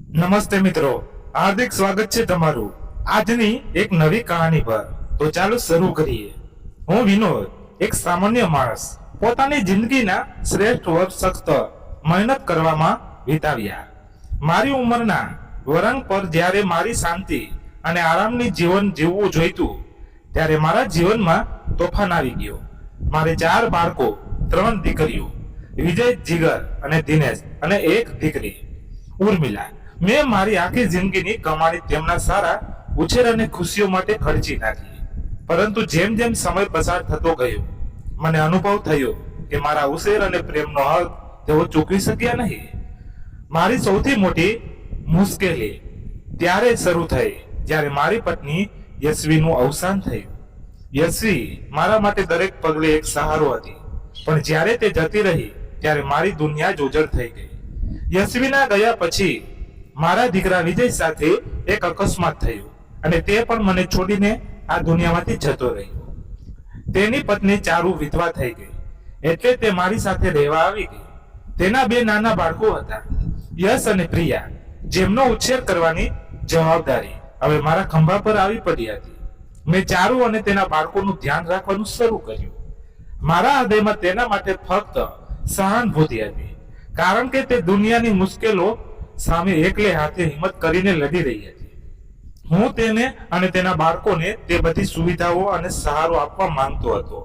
નમસ્તે મિત્રો, હાર્દિક સ્વાગત છે તમારું આજની એક નવી કહાની પર। તો ચાલો શરૂ કરીએ। હું વિનોદ, એક સામાન્ય માણસ, પોતાની જિંદગીના શ્રેષ્ઠ વર્ષ સખ્ત મહેનત કરવામાં વિતાવ્યા। મારી ઉંમરના વળાંક પર જ્યારે મારી શાંતિ અને આરામની જીવન જીવવું જોઈતું, ત્યારે મારા જીવનમાં તોફાન આવી ગયો। મારે 4 બાળકો, 3 દીકરીઓ, વિજય, જીગર અને દિનેશ, અને એક દીકરી ઉર્મિલા। મેં મારી આખી જિંદગીની કમાણી તેમના સારા ઉછેર અને ખુશીઓ માટે ખર્ચી નાખી। પરંતુ જેમ જેમ સમય પસાર થતો ગયો, મને અનુભવ થયો કે મારા ઉછેર અને પ્રેમનો હક તેઓ ચૂકવી શક્યા નહીં। મારી સૌથી મોટી મુશ્કેલી ત્યારે શરૂ થઈ જ્યારે મારી પત્ની યશવીનું અવસાન થયું। યશવી મારા માટે દરેક પગલે એક સહારો હતી, પણ જ્યારે તે જતી રહી ત્યારે મારી દુનિયા જ ઉજળ થઈ ગઈ। યશવીના ગયા પછી મારા દીકરા વિજય સાથે એક અકસ્માત થયો અને તે પણ મને છોડીને આ દુનિયામાંથી જતો રહ્યો। તેની પત્ની ચારુ વિધવા થઈ ગઈ, એટલે તે મારી સાથે રહેવા આવી ગઈ। તેના 2 નાના બાળકો હતા, યશ અને પ્રિયા, જેમનો ઉછેર કરવાની જવાબદારી હવે મારા ખંભા પર આવી પડી હતી। મેં ચારુ અને તેના બાળકોનું ધ્યાન રાખવાનું શરૂ કર્યું। મારા હૃદયમાં તેના માટે ફક્ત સહાનુભૂતિ હતી, કારણ કે તે દુનિયાની મુશ્કેલો સામે એકલે હાથે હિંમત કરીને લડી રહી હતી। હું તેને અને તેના બાળકોને તે બધી સુવિધાઓ અને સહારો આપવા માંગતો હતો।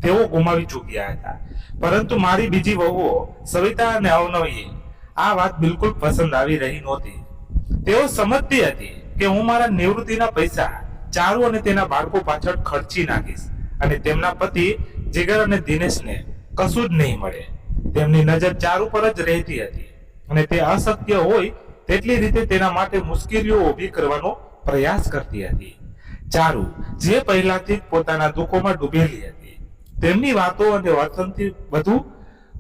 તેઓ ગુમાવી ચૂક્યા હતા, પરંતુ મારી બીજી વહુઓ સવિતા અને અવનવીએ આ વાત બિલકુલ પસંદ આવી રહી નહોતી। તેઓ સમજતી હતી કે હું મારા નિવૃત્તિના પૈસા ચારુ અને તેના બાળકો પાછળ ખર્ચી નાખીશ અને તેમના પતિ જીગર અને દિનેશને કશું જ નહીં મળે। તેમની નજર ચારુ પર જ રહેતી હતી અને તે અશક્ય હોય તેટલી રીતે તેના માટે મુશ્કેલીઓ ઊભી કરવાનો પ્રયાસ કરતી હતી। ચારુ, જે પહેલાથી જ પોતાના દુઃખોમાં ડૂબેલી હતી, તેમની વાતો અને વર્તનથી બધું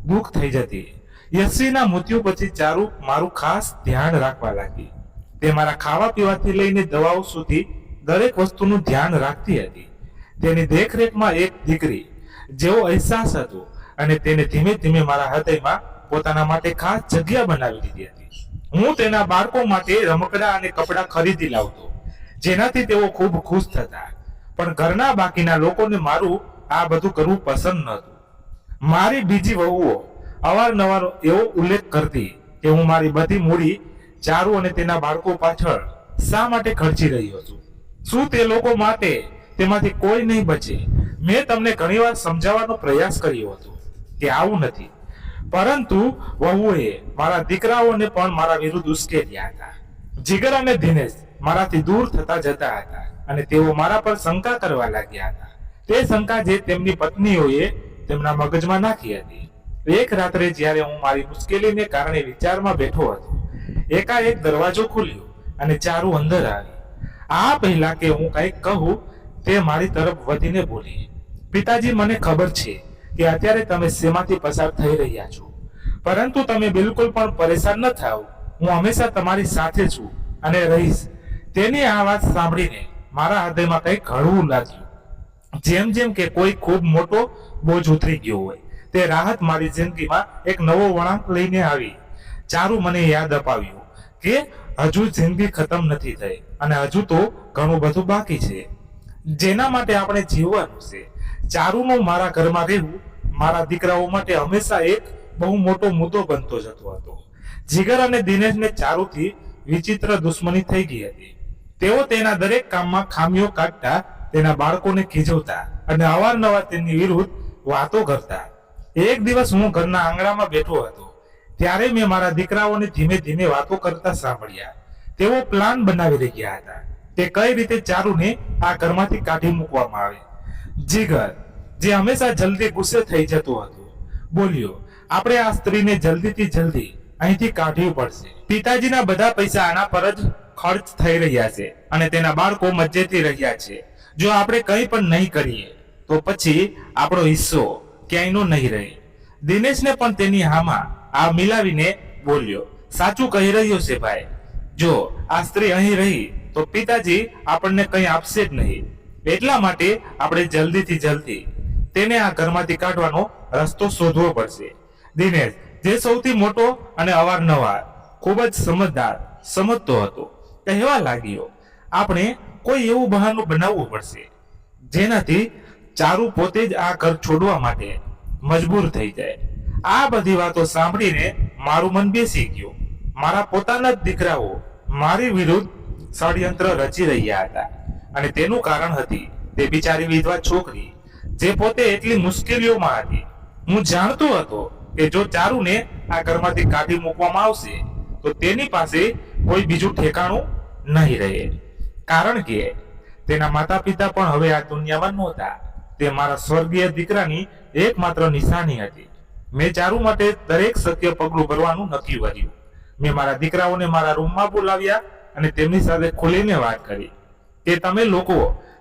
દુઃખ થઈ જતી। યશવીના મૃત્યુ પછી ચારુ મારું ખાસ ધ્યાન રાખવા લાગી। તે મારા ખાવા પીવાથી લઈને દવાઓ સુધી દરેક વસ્તુનું ધ્યાન રાખતી હતી। તેની દેખરેખમાં એક દીકરી જેવો અહેસાસ હતો અને તેને ધીમે ધીમે મારા હૃદયમાં પોતાના માટે ખાસ જગ્યા બનાવી દીધી હતી। હું તેના બાળકો માટે રમકડા અને કપડાં ખરીદી લાવતો, જેનાથી તેઓ ખૂબ ખુશ થતા, પણ ઘરના બાકીના લોકોને મારું આ બધું કરવું પસંદ નહોતું। મારી બીજી વહુઓ અવારનવાર એવો ઉલ્લેખ કરતી કે હું મારી બધી મૂડી ચારુ અને તેના બાળકો પાછળ શા માટે ખર્ચી રહ્યો છું? શું તે લોકો માટે તેમાંથી કોઈ નહીં બચે? મેં તમને ઘણીવાર સમજાવવાનો પ્રયાસ કર્યો હતો કે આવું નથી, પરંતુ વહુએ મારા દીકરાઓને પણ મારા વિરુદ્ધ ઉશ્કેર્યા હતા। જીગર અને દિનેશ મારાથી દૂર થતા જતા હતા અને તેઓ મારા પર શંકા કરવા લાગ્યા હતા। તે શંકા જે તેમની પત્નીઓએ તેમના મગજમાં નાખી હતી। એક રાત્રે જ્યારે હું મારી મુશ્કેલીને કારણે વિચારમાં બેઠો હતો, એકાએક દરવાજો ખુલ્યો અને ચારુ અંદર આવી। આ પહેલા કે હું કંઈક કહું, તે મારી તરફ વધીને બોલી, પિતાજી, મને ખબર છે કે અત્યારે તમે શેમાંથી પસાર થઈ રહ્યા છો, પરંતુ તમે બિલકુલ પણ પરેશાન ન થાઓ। હું હંમેશા તમારી સાથે છું અને રહીશ। તેની આ વાત સાંભળીને મારા હૃદયમાં કંઈક હળવું લાગ્યું, જેમ જેમ કે કોઈ ખૂબ મોટો બોજ ઉતરી ગયો હોય। તે રાહત મારી જિંદગીમાં એક નવો વળાંક લઈને આવી। ચારુ મને યાદ અપાવ્યું કે હજુ જિંદગી ખતમ નથી થઈ અને હજુ તો ઘણું બધું બાકી છે, જેના માટે આપણે જીવવાનું છે। ચારુનું મારા ઘરમાં રહેવું મારા દીકરાઓ માટે હંમેશા એક બહુ મોટો મુદ્દો બનતો જતો હતો। જીગર અને દિનેશને ચારુથી વિચિત્ર દુશ્મની થઈ ગઈ હતી। તેઓ તેના દરેક કામમાં ખામીઓ કાઢતા, તેના બાળકોને ખીજવતા અને અવારનવાર તેની વિરુદ્ધ વાતો કરતા। એક દિવસ હું ઘરના આંગણામાં બેઠો હતો, ત્યારે મેં મારા દીકરાઓને ધીમે ધીમે વાતો કરતા સાંભળ્યા। તેઓ પ્લાન બનાવી રહ્યા હતા કે કઈ રીતે ચારુને આ ઘરમાંથી કાઢી મૂકવામાં આવે। જીગર, જે હંમેશા જલ્દી ગુસ્સે થઈ જતો હતો, બોલ્યો, આપણે આ સ્ત્રીને જલ્દીથી જલ્દી અહીંથી કાઢવી પડશે। પિતાજીના બધા પૈસા આના પર જ ખર્ચ થઈ રહ્યા છે અને તેના બાળકો મજેથી રહ્યા છે। જો આપણે કંઈ પણ નહીં કરીએ તો પછી આપણો હિસ્સો ક્યાંયનો નહીં રહે। દિનેશને પણ તેની હામાં આ મિલાવીને બોલ્યો, સાચું કહી રહ્યો છે ભાઈ, જો આ સ્ત્રી અહીં રહી તો પિતાજી આપણને કંઈ આપશે જ નહીં, એટલા માટે આપણે જલ્દીથી જલ્દી તેને આ ઘરમાંથી કાઢવાનો રસ્તો શોધવો પડશે। દિનેશ, જે સૌથી મોટો અને અવારનવાર ખૂબ જ સમજદાર સમજતો હતો. કહેવા લાગ્યો, આપણે કોઈ એવું બહાનું બનાવવું પડશે જેનાથી ચારુ પોતે જ આ ઘર છોડવા માટે મજબૂર થઈ જાય. આ બધી વાતો સાંભળીને મારું મન બેસી ગયું. મારા પોતાના જ દીકરાઓ મારી વિરુદ્ધ ષડયંત્ર રચી રહ્યા હતા અને તેનું કારણ હતી તે બિચારી વિધવા છોકરી જે પોતે એટલી મુશ્કેલીઓમાં હતી. હું જાણતો હતો કે જો ચારુને આ ઘરમાંથી કાઢી મૂકવામાં આવશે તો તેની પાસે કોઈ બીજું ઠેકાણું નહીં રહે, કારણ કે તેના માતા પિતા પણ હવે આ દુનિયામાં નહોતા. તે મારા સ્વર્ગીય દીકરાની એકમાત્ર નિશાની હતી. મેં ચારુ માટે દરેક શક્ય પગલું ભરવાનું નક્કી કર્યું. મેં મારા દીકરાઓને મારા રૂમમાં બોલાવ્યા અને તેમની સાથે ખુલીને વાત કરી કે તમે લોકો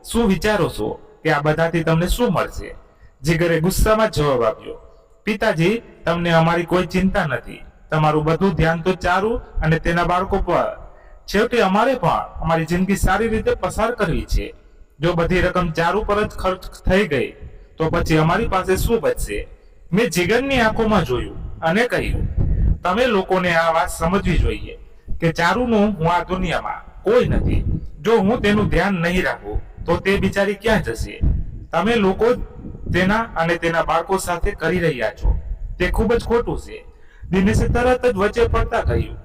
શું વિચારો છો કે આ બધાથી તમને શું મળશે. જીગરે ગુસ્સામાં જવાબ આપ્યો, પિતાજી, તમને અમારી કોઈ ચિંતા નથી. તમારું બધું ધ્યાન તો ચારુ અને તેના બાળકો પર. છેવટે અમારે પણ અમારી જિંદગી સારી રીતે પસાર કરવી છે. જો બધી રકમ ચારુ પર જ ખર્ચ થઈ ગઈ તો પછી અમારી પાસે શું બચશે. મેં જીગરની આંખોમાં જોયું અને કહ્યું, તમે લોકોને આ વાત સમજવી જોઈએ કે ચારુનું હું આ દુનિયામાં કોઈ નથી. જો હું તેનું ધ્યાન નહીં રાખું તો તે બિચારી ક્યાં જશે. તમે લોકો તેના અને તેના બાળકો સાથે કરી રહ્યા છો તે ખૂબ જ ખોટું છે. દિનેશે તરત જ વચ્ચે પડતા કહ્યું,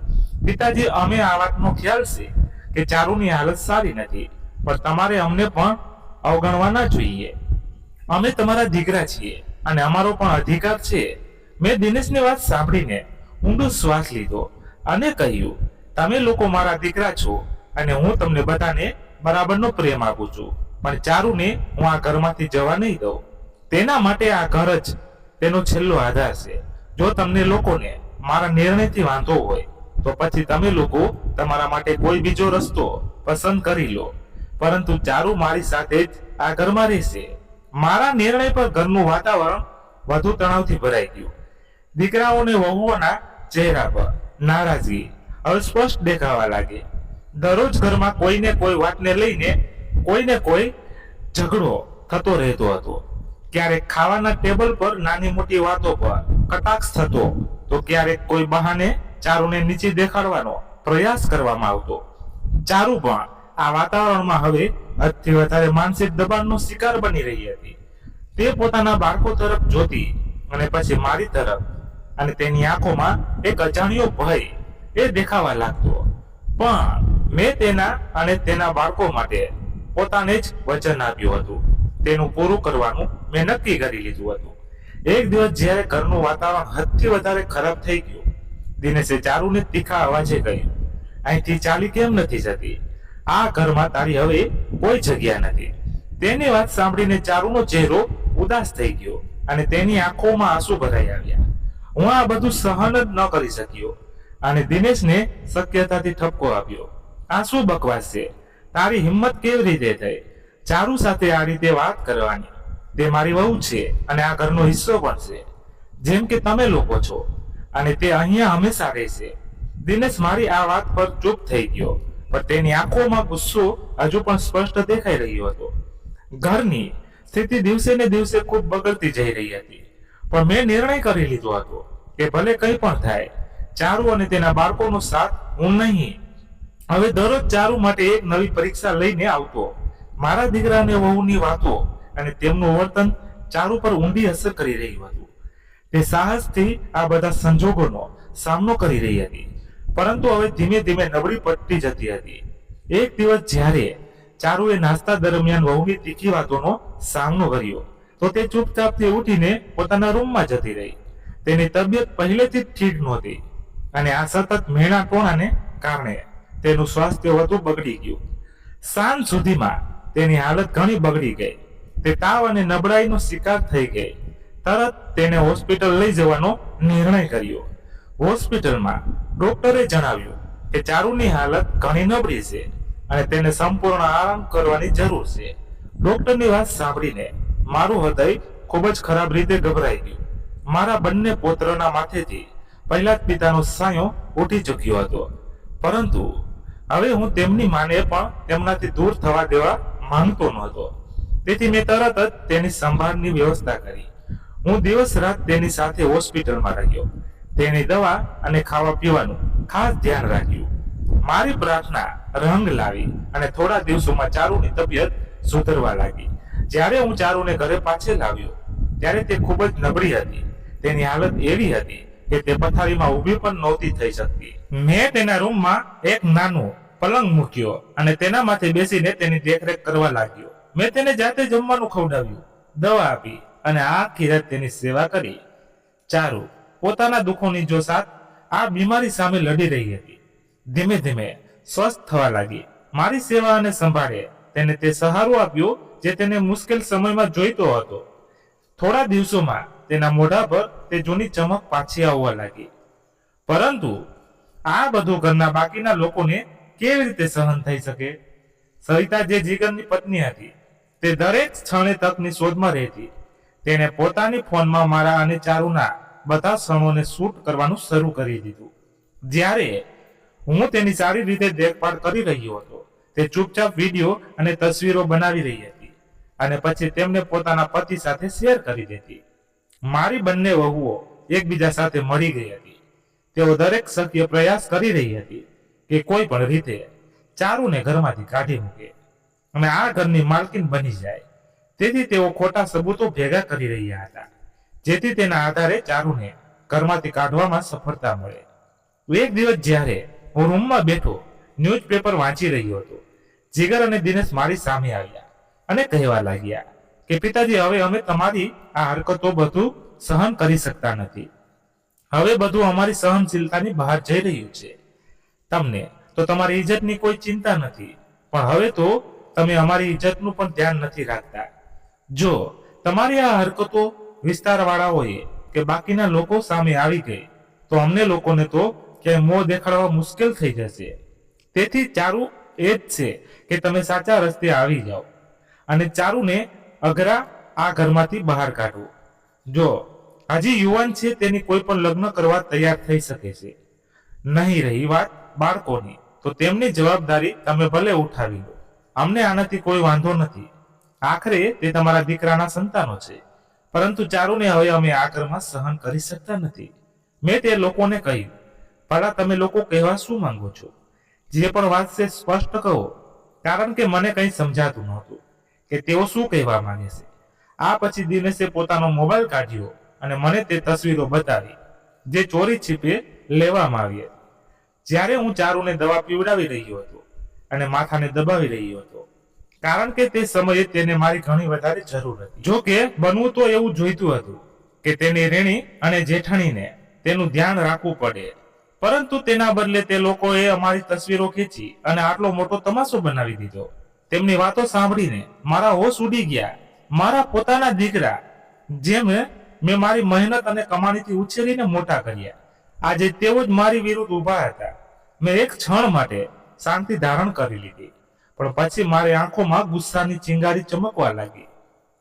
પિતાજી, અમે આ વાતનો ખ્યાલ છે કે ચારુની હાલત સારી નથી, પણ તમારે અમને પણ અવગણવા ના જોઈએ. અમે તમારા દીકરા છીએ અને અમારો પણ અધિકાર છે. મેં દિનેશની વાત સાંભળીને ઊંડો શ્વાસ લીધો અને કહ્યું, તમે લોકો મારા દીકરા છો અને હું તમને બધાને બરાબરનો પ્રેમ આપું છું, પણ ચારુને હું આ ઘરમાંથી જવા નહીં દઉં. તેના માટે આ ઘર જ તેનો છેલ્લો આધાર છે. જો તમને લોકોને મારા નિર્ણયથી વાંધો હોય તો પછી તમે લોકો તમારા માટે કોઈ બીજો રસ્તો પસંદ કરી લો, પરંતુ ચારુ મારી સાથે જ આ ઘરમાં રહેશે. મારા નિર્ણય પર ઘરનું વાતાવરણ વધુ તણાવથી ભરાઈ ગયું. દીકરાઓને વહુઓના ચહેરા પર નારાજગી હવે સ્પષ્ટ દેખાવા લાગી. દરરોજ ઘરમાં કોઈને કોઈ વાતને લઈને કોઈને કોઈ ઝઘડો થતો રહેતો હતો. ક્યારેક ખાવાના ટેબલ પર નાની મોટી વાતો પર કટાક્ષ થતો તો ક્યારેક કોઈ બહાને ચારુને નીચે દેખાડવાનો પ્રયાસ કરવામાં આવતો. ચારુ પણ આ વાતાવરણમાં હવે હદથી વધારે માનસિક દબાણનો શિકાર બની રહી હતી. તે પોતાના બાળકો તરફ જોતી અને પછી મારી તરફ, અને તેની આંખોમાં એક અજાણ્યો ભય એ દેખાવા લાગતો. પણ મેં તેના અને તેના બાળકો માટે પોતાને જ વચન આપ્યું હતું. તેનું પૂરું કરવાનું મેં નક્કી કરી લીધું હતું. એક દિવસ જ્યારે ઘરનું વાતાવરણ હદથી વધારે ખરાબ થઈ ગયું, દિનેશે ચારુને તીખા અવાજે કહ્યું, અહીંથી ચાલી કેમ નથી જતી? આ ઘરમાં તારી હવે કોઈ જગ્યા નથી. તેની વાત સાંભળીને ચારુનો ચહેરો ઉદાસ થઈ ગયો અને તેની આંખોમાં આંસુ ભરાઈ આવ્યા. હું આ બધું સહન જ ન કરી શક્યો અને દિનેશને શક્યતાથી ઠપકો આપ્યો, આ શું બકવાસ છે? તારી હિંમત કેવી રીતે થઈ ચારુ સાથે આ રીતે વાત કરવાની? તે મારી વહુ છે અને આ ઘરનો હિસ્સો પણ છે, જેમ કે તમે લોકો છો, અને તે અહીંયા હંમેશા રહેશે. દિનેશ મારી આ વાત પર ચૂપ થઈ ગયો, પણ તેની આંખોમાં ગુસ્સો હજુ પણ સ્પષ્ટ દેખાઈ રહ્યો હતો. ઘરની સ્થિતિ દિવસે ને દિવસે ખૂબ બગડતી જઈ રહી હતી, પણ મેં નિર્ણય કરી લીધો હતો કે ભલે કંઈ પણ થાય, ચારુ અને તેના બાળકોનો સાથ હું નહીં. હવે દરરોજ ચારુ માટે એક નવી પરીક્ષા લઈને આવતો. મારા દીકરા અને વહુની વાતો અને તેમનું વર્તન ચારુ પર ઊંડી અસર કરી રહ્યું હતું. તે સાહસથી આ બધા સંજોગોનો સામનો કરી રહી હતી, પરંતુ હવે ધીમે ધીમે નબળી પડતી જતી હતી. એક દિવસ જ્યારે ચારુએ નાસ્તા દરમિયાન વહુની તીખી વાતોનો સામનો કર્યો તો તે ચૂપચાપથી ઉઠીને પોતાના રૂમમાં જતી રહી. તેની તબિયત પહેલેથી જ ઠીક નહોતી અને આ સતત મેણા ટોણાને કારણે તેનું સ્વાસ્થ્ય વધુ બગડી ગયું. સાંજ સુધીમાં તેની હાલત ઘણી બગડી ગઈ. તે તાવ અને નબળાઈનો શિકાર થઈ ગઈ. તરત તેને હોસ્પિટલ લઈ જવાનો નિર્ણય કર્યો. હોસ્પિટલમાં ડોક્ટરે જણાવ્યું કે ચારુની હાલત ઘણી નબળી છે અને તેને સંપૂર્ણ આરામ કરવાની જરૂર છે. ડોક્ટરની વાત સાંભળીને મારું હૃદય ખૂબ જ ખરાબ રીતે ગભરાઈ ગયું. મારા બંને પુત્રના માથેથી પહેલા જ પિતાનો સાયો ઉઠી ચૂક્યો હતો, પરંતુ હવે હું તેમની માને પણ તેમનાથી દૂર થવા દેવા માંગતો નહોતો. તેથી મેં તરત જ તેની સંભાળની વ્યવસ્થા કરી. હું દિવસ રાત તેની સાથે હોસ્પિટલમાં રહ્યો. તેની દવા અને ખાવા પીવાનું ખાસ ધ્યાન રાખ્યું. મારી પ્રાર્થના રંગ લાવી અને થોડા દિવસોમાં ચારુની તબિયત સુધરવા લાગી. જ્યારે હું ચારુને ઘરે પાછે લાવ્યો ત્યારે તે ખૂબ જ નબળી હતી. તેની હાલત એવી હતી કે તે પથારીમાં ઊભી પણ નહોતી થઈ શકતી. મેં તેના રૂમમાં એક નાનો પલંગ મૂક્યો અને તેના માથે બેસીને તેની દેખરેખ કરવા લાગ્યો. મેં તેને જાતે જમવાનું ખવડાવ્યું, દવા આપી અને આખી રાત તેની સેવા કરી. ચારુ પોતાના દુઃખોની જો સાથ આ બીમારી સામે લડી રહી હતી. ધીમે ધીમે સ્વસ્થ થવા લાગી. મારી સેવા અને સંભાળે તેને તે સહારો આપ્યો જે તેને મુશ્કેલ સમયમાં જોઈતો હતો. થોડા દિવસોમાં તેના મોઢા પર તે જૂની ચમક પાછી આવવા લાગી. પરંતુ આ બધું ઘરના બાકીના લોકોને કેવી રીતે સહન થઈ શકે? સવિતા જે જીગરની પત્ની હતી તે દરેક ક્ષણે તકની શોધમાં રહેતી. તેણે પોતાની ફોનમાં મારા અને ચારુના બધા ક્ષણોને શૂટ કરવાનું શરૂ કરી દીધું. જ્યારે હું તેની સારી રીતે દેખભાળ કરી રહ્યો હતો, તે ચૂપચાપ વિડીયો અને તસવીરો બનાવી રહી હતી અને પછી તેમને પોતાના પતિ સાથે શેર કરી દેતી. મારી બંને વહુઓ એકબીજા સાથે મળી ગઈ હતી. તેઓ દરેક શક્ય પ્રયાસ કરી રહી હતી કે કોઈ પણ રીતે ચારુને ઘરમાંથી કાઢી મૂકે અને આ ઘરની માલકીન બની જાય. તેથી તેઓ ખોટા સબૂતો ભેગા કરી રહ્યા હતા જેથી તેના આધારે ચારુને ઘરમાંથી કાઢવામાં સફળતા મળે. એક દિવસ જ્યારે હું રૂમમાં બેઠો ન્યૂઝપેપર વાંચી રહ્યો હતો, જીગર અને દિનેશ મારી સામે આવ્યા અને કહેવા લાગ્યા કે પિતાજી, હવે અમે તમારી આ હરકતો બધું સહન કરી શકતા નથી. હવે બધું અમારી સહનશીલતાની બહાર જઈ રહ્યું છે. તમને તો તમારી ઇજ્જતની કોઈ ચિંતા નથી, પણ હવે તો તમે અમારી ઇજ્જતનું પણ ધ્યાન નથી રાખતા. જો તમારી આ હરકતો વિસ્તારવાળાઓએ કે બાકીના લોકો સામે આવી ગઈ તો અમને લોકોને તો ક્યાંય મોં દેખાડવા મુશ્કેલ થઈ જશે. તેથી ચારુ એ જ છે કે તમે સાચા રસ્તે આવી જાઓ અને ચારુને અઘરા આ ઘરમાંથી બહાર કાઢો. જો હજી યુવાન છે, તેની કોઈ પણ લગ્ન કરવા તૈયાર થઈ શકે છે. નહીં રહી વાત બાળકોની, તો તેમની જવાબદારી તમે ભલે ઉઠાવી લો. અમને આનાથી કોઈ વાંધો નથી. આખરે તે તમારા દીકરાના સંતાનો છે. પરંતુ ચારુને હવે અમે આ ઘરમાં સહન કરી શકતા નથી. મેં તે લોકોને કહ્યું, ભલા તમે લોકો કહેવા શું માંગો છો? જે પણ વાત છે સ્પષ્ટ કહો, કારણ કે મને કંઈ સમજાતું નહોતું કે તેઓ શું કહેવા માંગે છે. આ પછી દિનેશે પોતાનો મોબાઈલ કાઢ્યો અને મને તે તસવીરો બતાવી જે ચોરી છીપે લેવામાં આવી હતી. જ્યારે હું ચારુને દવા પીવડાવી રહ્યો હતો અને માથાને દબાવી રહ્યો હતો, કારણ કે તે સમયે તેને મારી ઘણી વધારે જરૂર હતી. જો કે બનવું તો એવું જોઈતું હતું કે તેની રેણી અને જેઠાણીને તેનું ધ્યાન રાખવું પડે, પરંતુ તેના બદલે તે લોકોએ અમારી તસવીરો ખેંચી અને આટલો મોટો તમાશો બનાવી દીધો. તેમની વાતો સાંભળીને મારા હોશ ઉડી ગયા. મારા પોતાના દીકરા જેમ મેં મારી મહેનત અને કમાણીથી ઉછેરીને મોટા કર્યા, આજે તેઓ જ મારી વિરુદ્ધ ઊભા હતા. મેં એક ક્ષણ માટે શાંતિ ધારણ કરી લીધી, પણ પછી મારી આંખોમાં ગુસ્સાની ચિંગારી ચમકવા લાગી.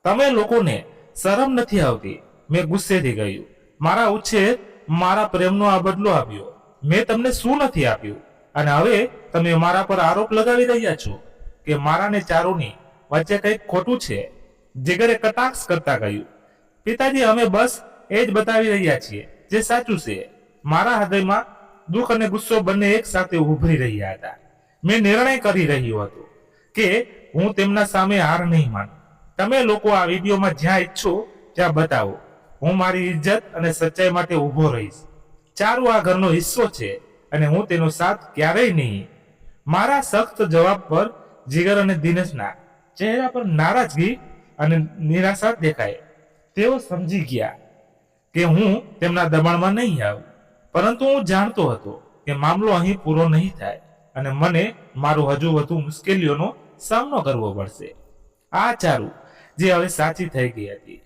તમે લોકોને શરમ નથી આવતી? મેં ગુસ્સેથી કહ્યું. મારા ઉછેર, મારા પ્રેમનો આ બદલો આપ્યો. મેં તમને શું નથી આપ્યું? અને હવે તમે મારા પર આરોપ લગાવી રહ્યા છો કે મારા ને ચારુની વચ્ચે કંઈક ખોટું છે. જીગરે કટાક્ષ કરતા કહ્યું, પિતાજી, અમે બસ એ જ બતાવી રહ્યા છીએ જે સાચું છે. મારા હૃદયમાં દુઃખ અને ગુસ્સો બંને એક સાથે ઉભરી રહ્યા હતા. મેં નિર્ણય કરી રહ્યો હતો કે હું તેમના સામે હાર નહીં માનું. તમે લોકો આ વિડીયોમાં જ્યાં ઈચ્છો ત્યાં બતાવો. હું મારી ઇજ્જત અને સચ્ચાઈ માટે ઊભો રહીશ. ચારુ આ ઘરનો હિસ્સો છે અને હું તેનો સાથ ક્યારેય નહીં. મારા સખ્ત જવાબ પર જીગર અને દિનેશના ચહેરા પર નારાજગી અને નિરાશા દેખાય. તેઓ સમજી ગયા કે હું તેમના દબાણમાં નહીં આવું, પરંતુ હું જાણતો હતો કે મામલો અહીં પૂરો નહીં થાય અને મને મારું હજુ વધુ મુશ્કેલીઓનો સામનો કરવો પડશે. આ ચારુ જે હવે સાચી થઈ ગઈ હતી,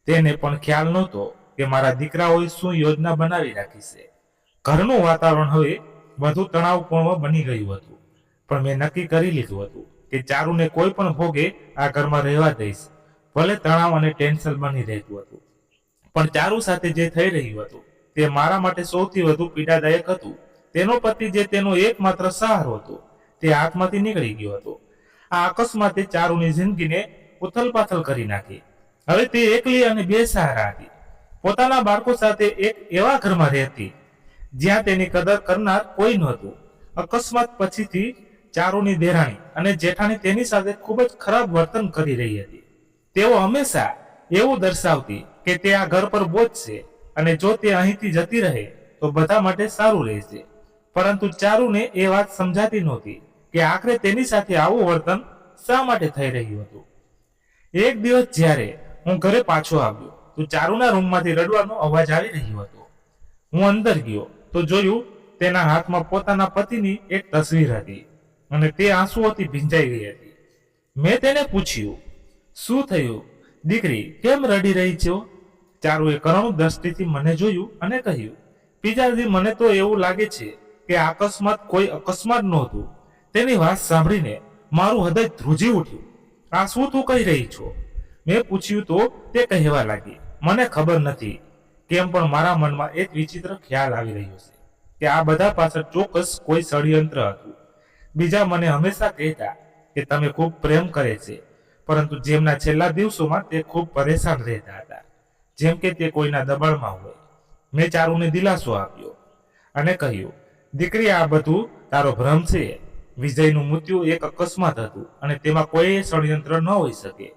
તેને પણ ખ્યાલ નહોતો કે મારા દીકરાઓએ શું યોજના બનાવી રાખી છે. ઘરનું વાતાવરણ હવે વધુ તણાવપૂર્ણ બની ગયું હતું, પણ મેં નક્કી કરી લીધું હતું કે ચારુને કોઈ પણ ભોગે આ ઘરમાં રહેવા દઈશ. ભલે તણાવ અને ટેન્શન બની રહેતું હતું, પણ ચારુ સાથે જે થઈ રહ્યું હતું તે મારા માટે સૌથી વધુ પીડાદાયક હતું. તેનો પતિ જે તેનો એકમાત્ર સહારો હતો તે હાથમાંથી નીકળી ગયો હતો. આ અકસ્માતે ચારુની જિંદગીને ઉથલપાથલ કરી નાખી. હવે તે એકલી અને બેસહારા હતી. પોતાના બાળકો સાથે એક એવા ઘરમાં રહેતી જ્યાં તેની કદર કરનાર કોઈ નહોતું. અકસ્માત પછીથી ચારુની દેરાણી અને જેઠાણી તેની સાથે ખૂબ જ ખરાબ વર્તન કરી રહી હતી. તેઓ હંમેશા એવું દર્શાવતી કે તે આ ઘર પર બોજ છે અને જો તે અહીંથી જતી રહે તો બધા માટે સારું રહેશે. પરંતુ ચારુને એ વાત સમજાતી નહોતી કે આખરે તેની સાથે આવું વર્તન શા માટે થઈ રહ્યું હતું. એક દિવસ જ્યારે હું ઘરે પાછો આવ્યો તો ચારુના રૂમમાંથી રડવાનો અવાજ આવી રહ્યો હતો. હું અંદર ગયો તો જોયું તેના હાથમાં પોતાના પતિની એક તસવીર હતી અને તે આંસુઓથી ભીંજાઈ ગઈ હતી. મેં તેને પૂછ્યું, શું થયું દીકરી, કેમ રડી રહી છો? ચારુએ કરુણ દ્રષ્ટિથી મને જોયું અને કહ્યું, પિતાજી, મને તો એવું લાગે છે કે અકસ્માત કોઈ અકસ્માત નહોતું. તેની વાત સાંભળીને મારું હૃદય ધ્રુજી ઉઠ્યું. આ શું તું કહી રહી છો? મેં પૂછ્યું તો તે કહેવા લાગી, મને ખબર નથી કેમ પણ મારા મનમાં એક વિચિત્ર ખ્યાલ આવી રહ્યો છે કે આ બધા પાછળ ચોક્કસ કોઈ ષડયંત્ર હતું. બીજા મને હંમેશા કહેતા કે તમે ખૂબ પ્રેમ કરે છે, પરંતુ જેમના છેલ્લા દિવસોમાં તે ખૂબ પરેશાન રહેતા હતા, જેમ કે તે કોઈના દબાણમાં હોય. મેં ચારુને દિલાસો આપ્યો અને કહ્યું, દીકરી, આ બધું તારો ભ્રમ છે. વિજયનું મૃત્યુ એક અકસ્માત હતું અને તેમાં કોઈ ષડયંત્ર ન હોઈ શકે.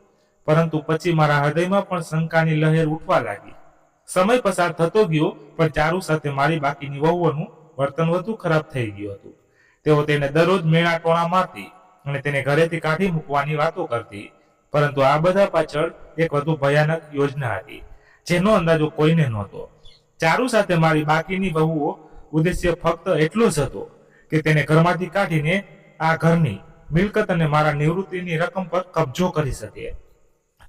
પરંતુ પછી મારા હૃદયમાં પણ શંકાની લહેર ઉઠવા લાગી. સમય પસાર થતો ગયો પણ ચારુ સાથે મારી બાકીની વહુઓનું વર્તન વધુ ખરાબ થઈ ગયું હતું. તેઓ તેને દરરોજ મેણા ટોણા મારતી અને તેને ઘરેથી કાઢી મૂકવાની વાતો કરતી. પરંતુ આ બધા પાછળ એક વધુ ભયાનક યોજના હતી જેનો અંદાજો કોઈને નહોતો. ચારુ સાથે મારી બાકીની વહુઓ ઉદ્દેશ્ય ફક્ત એટલો જ હતો કે તેને ઘરમાંથી કાઢીને આ ઘરની મિલકત અને મારા નિવૃત્તિની રકમ પર કબજો કરી શકે.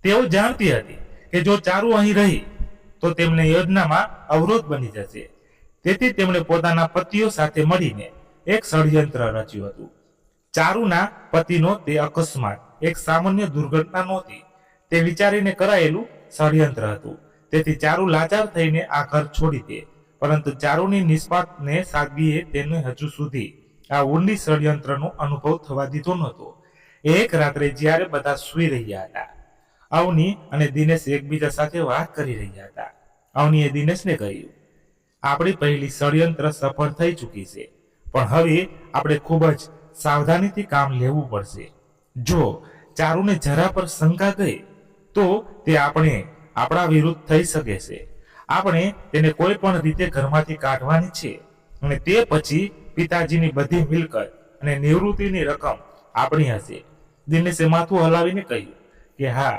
તેઓ જાણતી હતી કે જો ચારુ અહીં રહી તો તેમને યોજનામાં અવરોધ બની જશે. તેથી તેમણે પોતાના પતિઓ સાથે મળીને એક ષડયંત્ર રચ્યું હતું. ચારુના પતિનો તે અકસ્માત એક સામાન્ય દુર્ઘટના નહોતી, તે વિચારીને કરાયેલું ષડયંત્ર હતું. તેથી ચારુ લાચાર થઈને આ ઘર છોડી દે. પરંતુ ચારુની નિષ્પાપ ને સાદગીએ તેને હજુ સુધી આ ઊંડી ષડયંત્રનો અનુભવ થવા દીધો નહોતો. એક રાત્રે જ્યારે બધા સૂઈ રહ્યા હતા, અવની અને દિનેશ એકબીજા સાથે વાત કરી રહ્યા હતા. અવનીએ દિનેશને કહ્યું, આપણી પહેલી ષડયંત્ર સફળ થઈ ચૂકી છે, પણ હવે આપણે ખૂબ જ સાવધાનીથી કામ લેવું પડશે. જો ચારુને જરા પર શંકા ગઈ તો તે આપણા વિરુદ્ધ થઈ શકે છે. આપણે તેને કોઈ પણ રીતે ઘરમાંથી કાઢવાની છે અને તે પછી પિતાજીની બધી મિલકત અને નિવૃત્તિની રકમ આપણી હશે. દિનેશે માથું હલાવીને કહ્યું કે હા,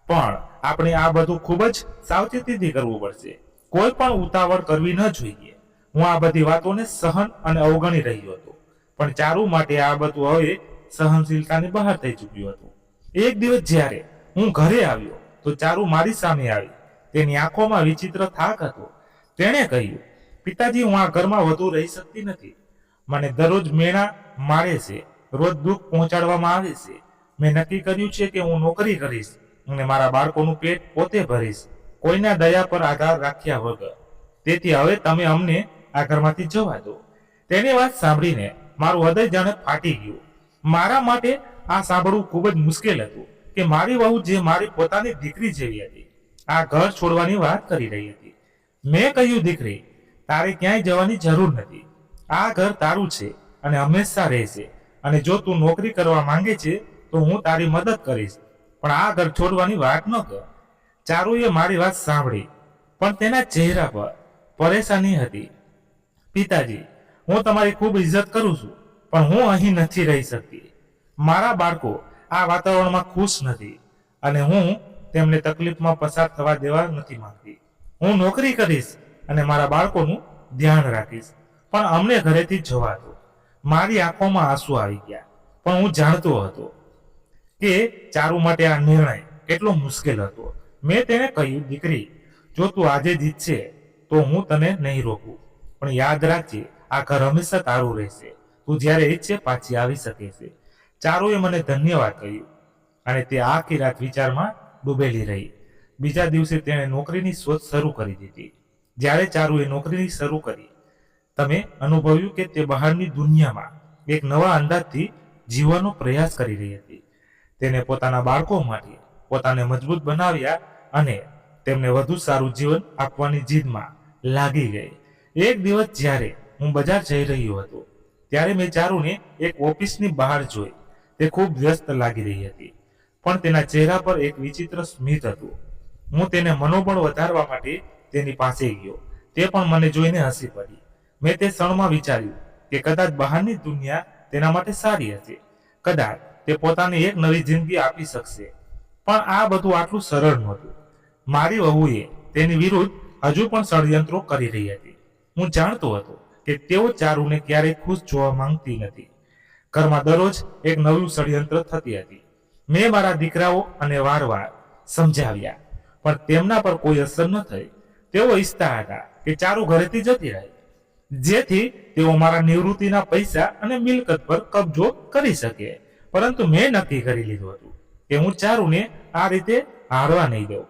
પણ આપણે આ બધું ખૂબ જ સાવચેતીથી કરવું પડશે. કોઈ પણ ઉતાવળ કરવી ન જોઈએ. હું આ બધી વાતોને સહન અને અવગણી રહ્યો હતો, પણ ચારુ માટે આ બધું હવે સહનશીલતાની બહાર થઈ ચૂક્યું હતું. એક દિવસ જ્યારે હું ઘરે આવ્યો તો ચારુ મારી સામે આવી. તેની આંખોમાં વિચિત્ર થાક હતો. તેણે કહ્યું, પિતાજી, હું આ ઘરમાં વધુ રહી શકતી નથી. મને દરરોજ મેણા મારે છે, રોજ દુઃખ પહોંચાડવામાં આવે છે. મેં નક્કી કર્યું છે કે હું નોકરી કરીશ અને મારા બાળકોનું પેટ પોતે ભરીશ, કોઈના દયા પર આધાર રાખ્યા વગર. તેથી હવે તમે અમને આ ઘરમાંથી જવા દો. તેની વાત સાંભળીને મારું હૃદય જાણે ફાટી ગયું. મારા માટે આ સાંભળવું ખૂબ જ મુશ્કેલ હતું કે મારી વહુ, જે મારી પોતાની દીકરી જેવી હતી, આ ઘર છોડવાની વાત કરી રહી હતી. મેં કહ્યું, દીકરી, તારે ક્યાંય જવાની જરૂર નથી. આ ઘર તારું છે અને હંમેશા રહેશે. અને જો તું નોકરી કરવા માંગે છે તો હું તારી મદદ કરીશ, પણ આ ઘર છોડવાની વાત ન કર. ચારુએ મારી વાત સાંભળી, પણ તેના ચહેરા પર પરેશાની હતી. પિતાજી, હું તમારી ખૂબ ઇજ્જત કરું છું, પણ હું અહીં નથી રહી શકતી. મારા બાળકો આ વાતાવરણમાં ખુશ નથી અને હું તેમને તકલીફમાં પસાર થવા દેવા નથી માંગતી. હું નોકરી કરીશ અને મારા બાળકોનું ધ્યાન રાખીશ, પણ અમને ઘરેથી જવા દો. મારી આંખોમાં આંસુ આવી ગયા, પણ હું જાણતો હતો કે ચારુ માટે આ નિર્ણય કેટલો મુશ્કેલ હતો. મેં તેને કહ્યું, દીકરી, જો તું આજે જ ઈચ્છે તો હું તને નહીં રોકું, પણ યાદ રાખજે, આ ઘર હંમેશા તારું રહેશે. તું જ્યારે ઈચ્છે પાછી આવી શકે છે. ચારુએ મને ધન્યવાદ કહ્યું અને તે આખી રાત વિચારમાં ડૂબેલી રહી. બીજા દિવસે તેણે નોકરીની શોધ શરૂ કરી દીધી. જ્યારે ચારુએ નોકરીની શરૂ કરી, તમે અનુભવ્યું કે તે બહારની દુનિયામાં એક નવા અંદાજથી જીવવાનો પ્રયાસ કરી રહી હતી. તેને પોતાના બાળકો માટે પોતાને મજબૂત બનાવ્યા અને તેમને વધુ સારું જીવન આપવાની જીદમાં લાગી ગઈ. એક દિવસ જ્યારે હું બજાર જઈ રહ્યો હતો ત્યારે મેં ચારુને એક ઓફિસની બહાર જોઈ. તે ખૂબ વ્યસ્ત લાગી રહી હતી, પણ તેના ચહેરા પર એક વિચિત્ર સ્મિત હતું. હું તેને મનોબળ વધારવા માટે તેની પાસે ગયો. તે પણ મને જોઈને હસી પડી. મેં તે ક્ષણમાં વિચાર્યું કે કદાચ બહારની દુનિયા તેના માટે સારી હશે, કદાચ તે પોતાને એક નવી જિંદગી આપી શકશે. પણ આ બધું આટલું સરળ નહોતું. મારી વહુએ તેની વિરુદ્ધ હજુ પણ ષડયંત્રો કરી રહી હતી. હું જાણતો હતો કે તેઓ ચારુને ક્યારેય ખુશ જોવા માંગતી નથી. ઘરમાં દરરોજ એક નવું ષડયંત્ર થતી હતી. મેં મારા દીકરાઓ અને વારવાર સમજાવ્યા, પણ તેમના પર કોઈ અસર ન થઈ. તેઓ ઈચ્છતા હતા કે ચારુ ઘરેથી જતી રહે, જેથી તેઓ મારા નિવૃત્તિના પૈસા અને મિલકત પર કબજો કરી શકે. પરંતુ મેં નક્કી કરી લીધું હતું કે હું ચારુને આ રીતે હારવા નહીં દઉં.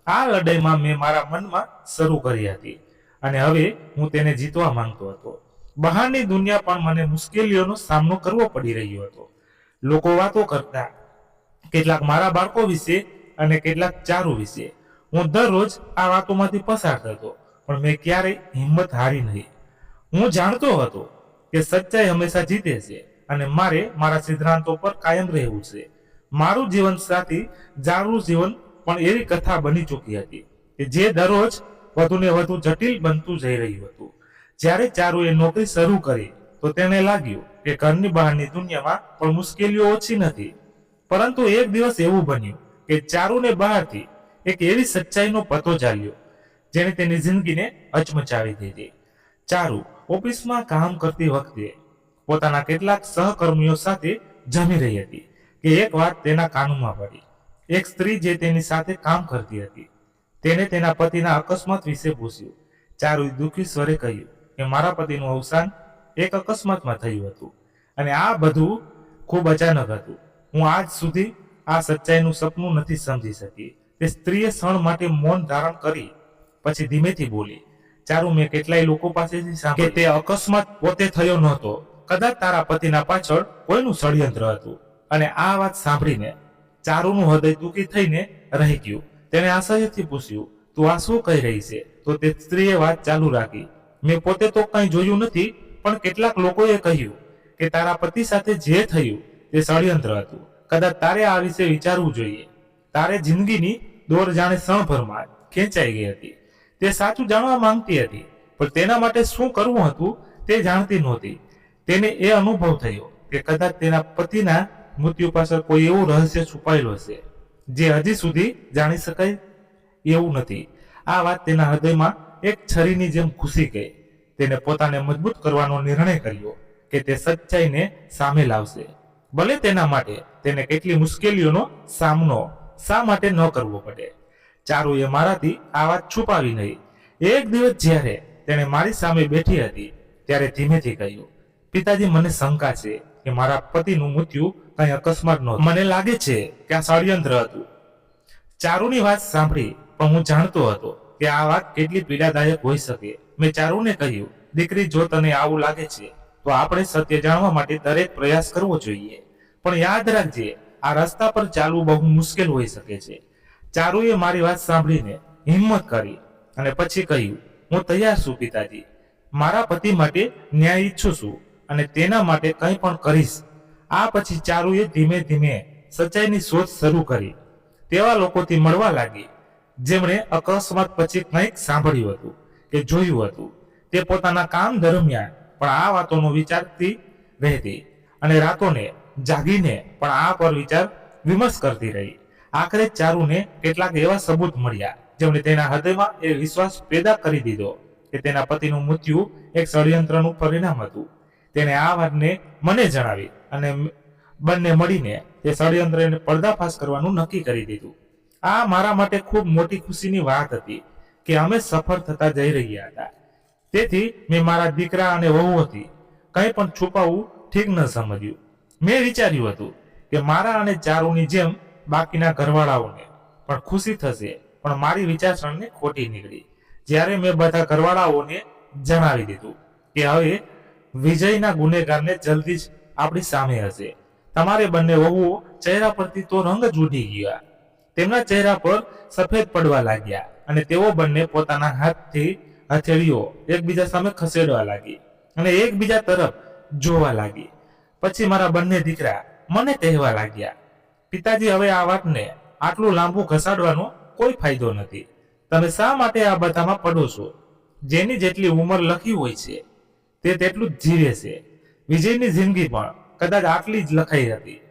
આ લડાઈમાં મેં મારા મનમાં શરૂ કરી હતી અને હવે હું તેને જીતવા માંગતો હતો. બહારની દુનિયા પણ મને મુશ્કેલીઓનો સામનો કરવો પડી રહ્યો હતો. લોકો વાતો કરતા, કેટલાક મારા બાળકો વિશે અને કેટલાક ચારુ વિશે. હું દરરોજ આ વાતોમાંથી પસાર થતો, પણ મેં ક્યારેય હિંમત હારી નહીં. હું જાણતો હતો કે સચ્ચાઈ હંમેશા જીતે છે અને મારે મારા સિદ્ધાંતો પર કાયમ રહેવું છે. મારું જીવન સાથી ચારુનું જીવન પણ એવી કથા બની ચૂકી હતી કે જે દરરોજ વધુને વધુ જટિલ બનતું જઈ રહ્યું હતું. જ્યારે ચારુએ નોકરી શરૂ કરી તો તેને લાગ્યું કે ઘરની બહારની દુનિયામાં પણ મુશ્કેલીઓ ઓછી નથી. પરંતુ એક દિવસ એવું બન્યું કે ચારુને બહારથી એક એવી સચ્ચાઈનો પતો ચાલ્યો જેણે તેની જિંદગીને હચમચાવી દીધી. ચારુ ઓફિસમાં કામ કરતી વખતે પોતાના કેટલાક સહકર્મીઓ સાથે જમી રહી હતી કે એક વાત તેના કાનમાં પડી. એક સ્ત્રી જે તેની સાથે કામ કરતી હતી તેને તેના પતિના અકસ્માત વિશે પૂછ્યું. ચારુએ દુઃખી સ્વરે કહ્યું કે મારા પતિનું અવસાન એક અકસ્માતમાં થયું હતું અને આ બધું ખૂબ અચાનક હતું. હું આજ સુધી આ સચ્ચાઈનું સપનું નથી સમજી શકી. તે સ્ત્રીએ ક્ષણ માટે મૌન ધારણ કરી પછી ધીમેથી બોલી, ચારુ, મેં કેટલાય લોકો પાસેથી સાંભળ્યું કે તે અકસ્માત પોતે થયો નહોતો. કદાચ તારા પતિના પાછળ કોઈનું ષડયંત્ર હતું. અને આ વાત સાંભળીને ચારુનું હૃદય દુઃખી થઈને રહી ગયું. તેને આશ્ચર્યથી પૂછ્યું, તું આ શું કહી રહી છે? તો તે સ્ત્રીએ વાત ચાલુ રાખી, મેં પોતે તો કંઈ જોયું નથી, પણ કેટલાક લોકોએ કહ્યું કે તારા પતિ સાથે જે થયું તે ષડયંત્ર હતું. કદાચ તારે આ વિશે વિચારવું જોઈએ. તારે જિંદગીની દોર જાણે ક્ષણભરમાં ખેંચાઈ ગઈ હતી. તે સાચું જાણવા માંગતી હતી, પણ તેના માટે શું કરવું હતું તે જાણતી નહોતી. તેને એ અનુભવ થયો કે કદાચ તેના પતિના મૃત્યુ પાછળ કોઈ એવું રહસ્ય છુપાયેલું હશે જે હજી સુધી જાણી શકાય એવું નથી. આ વાત તેના હૃદયમાં એક છરીની જેમ ઘૂસી ગઈ. તેને પોતાને મજબૂત કરવાનો નિર્ણય કર્યો કે તે સચ્ચાઈને સામે લાવશે, ભલે તેના માટે તેને કેટલી મુશ્કેલીઓનો સામનો શા માટે ન કરવો પડે. ચારુએ મારાથી આ વાત છુપાવી નહીં. એક દિવસ જ્યારે તેણે મારી સામે બેઠી હતી ત્યારે ધીમેથી કહ્યું, પિતાજી, મને શંકા છે કે મારા પતિનું મૃત્યુ કઈ અકસ્માત નહોતું. મને લાગે છે કે આ ષડયંત્ર હતું. ચારુની વાત સાંભળી પણ હું જાણતો હતો કે આ વાત કેટલી પીડાદાયક હોઈ શકે. મેં ચારુને કહ્યું, દીકરી, જો તને આવું લાગે છે તો આપણે સત્ય જાણવા માટે દરેક પ્રયાસ કરવો જોઈએ, પણ યાદ રાખજે, આ રસ્તા પર ચાલવું બહુ મુશ્કેલ હોઈ શકે છે. ચારુએ મારી વાત સાંભળીને હિંમત કરી અને પછી કહ્યું, હું તૈયાર છું પિતાજી. મારા પતિ માટે ન્યાય ઈચ્છું છું અને તેના માટે કંઈ પણ કરીશ. આ પછી ચારુએ ધીમે ધીમે સચ્ચાઈની શોધ શરૂ કરી. તેવા લોકોથી મળવા લાગી જેમણે અકસ્માત પછી કંઈક સાંભળ્યું હતું કે જોયું હતું. તે પોતાના કામ દરમિયાન પણ આ વાતોનો વિચારતી રહેતી અને રાતોને જાગીને પણ આ પર વિચાર વિમર્શ કરતી રહી. આખરે ચારુને કેટલાક એવા સબૂત મળ્યા જેમણે તેના હૃદયમાં એ વિશ્વાસ પેદા કરી દીધો કે તેના પતિનું મૃત્યુ એક ષડયંત્રનું પરિણામ હતું. તેને આ વાતને મને જણાવી અને બંને મળીને તે ષડયંત્રને પર્દાફાશ કરવાનું નક્કી કરી દીધું. આ મારા માટે ખૂબ મોટી ખુશીની વાત હતી કે અમે સફળ થતા જઈ રહ્યા હતા. તેથી મેં મારા દીકરા અને વહુઓથી કંઈ પણ છુપાવવું ઠીક ન સમજ્યું. મેં વિચાર્યું હતું કે મારા અને ચારુની જેમ બાકીના ઘરવાળાઓને પણ ખુશી થશે, પણ મારી વિચારસરણી ખોટી નીકળી. જ્યારે મેં બધા ઘરવાળાઓને જણાવી દીધું કે હવે વિજયના ગુનેગારને જલ્દી જ આપણી સામે હશે. તમારે બંને વહુઓ ચહેરા પરથી તો રંગ જ ઉડી ગયા. તેમના ચહેરા પર સફેદ પડવા લાગ્યા અને અને તેઓ બંને પોતાના હાથથી હથેળીઓ એકબીજા સામે ખસેડવા લાગી અને એકબીજા તરફ જોવા લાગી. પછી મારા બંને દીકરા મને કહેવા લાગ્યા, પિતાજી, હવે આ વાતને આટલું લાંબુ ઘસાડવાનો કોઈ ફાયદો નથી. તમે શા માટે આ બધામાં પડો છો? જેની જેટલી ઉંમર લખી હોય છે તે તેટલું જ જીવે છે. વિજયની જિંદગી પણ કદાચ આટલી જ લખાઈ હતી.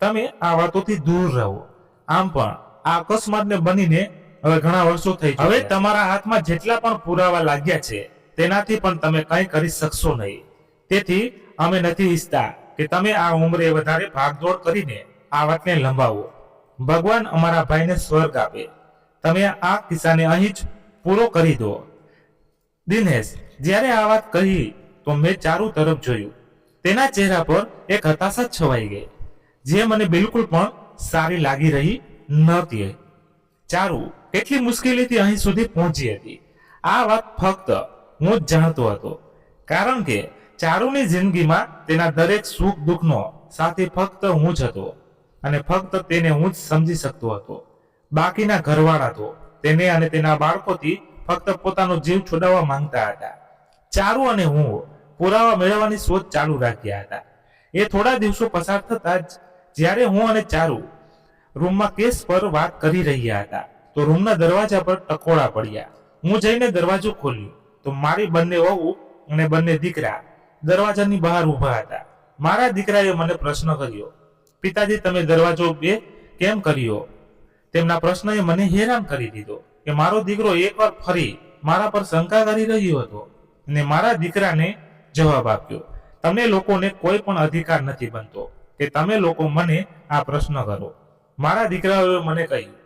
તમે આ વાતોથી દૂર રહો. આમ પણ આ અકસ્માતને બનીને હવે ઘણા વર્ષો થઈ ગયા. હવે તમારા હાથમાં જેટલા પણ પુરાવા લાગ્યા છે તેનાથી પણ તમે કંઈ કરી શકશો નહીં. તેથી અમે નથી ઈચ્છતા કે તમે આ ઉંમરે વધારે ભાગદોડ કરીને આ વાતને લંબાવો. ભગવાન અમારા ભાઈને સ્વર્ગ આપે. તમે આ કિસ્સાને અહીં જ પૂરો કરી દો. દિનેશ જ્યારે આ વાત કહી તો મેં ચારુ તરફ જોયું. તેના ચહેરા પર એક હતાશા છવાઈ ગઈ, જે મને બિલકુલ પણ સારી લાગી રહી નહોતી. ચારુ કેટલી મુશ્કેલીથી અહીં સુધી પહોંચી હતી, આ વાત ફક્ત હું જ જાણતો હતો. કારણ કે ચારુની જિંદગીમાં તેના દરેક સુખ દુઃખનો સાથી ફક્ત હું જ હતો અને ફક્ત તેને હું જ સમજી શકતો હતો. બાકીના ઘરવાળા તો તેને અને તેના બાળકોથી ફક્ત પોતાનો જીવ છોડાવવા માંગતા હતા. ચારુ અને હું પુરાવા મેળવવાની શોધ ચાલુ રાખ્યા હતા. એ થોડા દિવસો પસાર થતા જ જ્યારે હું અને ચારુ રૂમમાં કેસ પર વાત કરી રહ્યા હતા તો રૂમના દરવાજા પર ટકોરા પડ્યા. હું જઈને દરવાજો ખોલ્યો તો મારી બંને વહુ અને બંને દીકરા દરવાજાની બહાર ઊભા હતા. મારા દીકરાએ મને પ્રશ્ન કર્યો, પિતાજી, તમે દરવાજો બે કેમ કર્યો? તેમના પ્રશ્નએ મને હેરાન કરી દીધો કે મારો દીકરો એકવાર ફરી મારા પર શંકા કરી રહ્યો હતો અને મારા દીકરાને જવાબ આપ્યો, તમને લોકોને કોઈ પણ અધિકાર નથી બનતો કે તમે લોકો મને આ પ્રશ્ન કરો. મારા દીકરાઓએ મને કહ્યું,